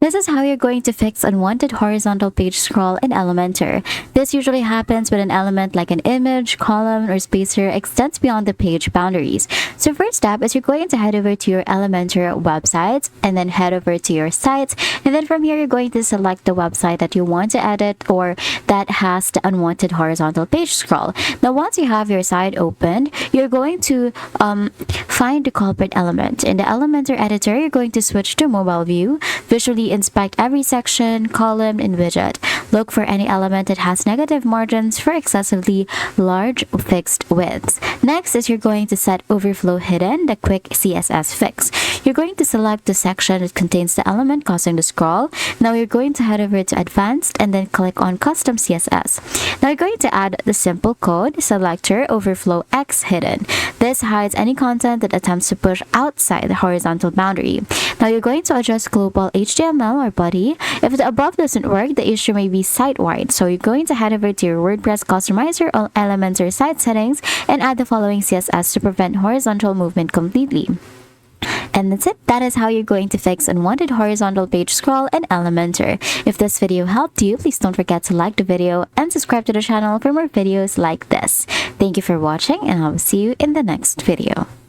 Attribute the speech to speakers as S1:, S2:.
S1: This is how you're going to fix unwanted horizontal page scroll in Elementor. This usually happens when an element like an image, column, or spacer extends beyond the page boundaries. So first step is you're going to head over to your Elementor websites and then head over to your sites. And then from here, you're going to select the website that you want to edit or that has the unwanted horizontal page scroll. Now, once you have your site opened, you're going to find the culprit element. In the Elementor editor, you're going to switch to mobile view, visually inspect every section, column, and widget. Look for any element that has negative margins for excessively large fixed widths. Next is you're going to set overflow hidden, the quick CSS fix. You're going to select the section that contains the element causing the scroll. Now you're going to head over to advanced and then click on custom CSS. Now you're going to add the simple code selector overflow X hidden. This hides any content that attempts to push outside the horizontal boundary. Now you're going to adjust global HTML or body. If the above doesn't work, the issue may be site-wide. So you're going to head over to your WordPress customizer or Elementor site settings and add the following CSS to prevent horizontal movement completely. And that's it. That is how you're going to fix unwanted horizontal page scroll in Elementor. If this video helped you, please don't forget to like the video and subscribe to the channel for more videos like this. Thank you for watching, and I'll see you in the next video.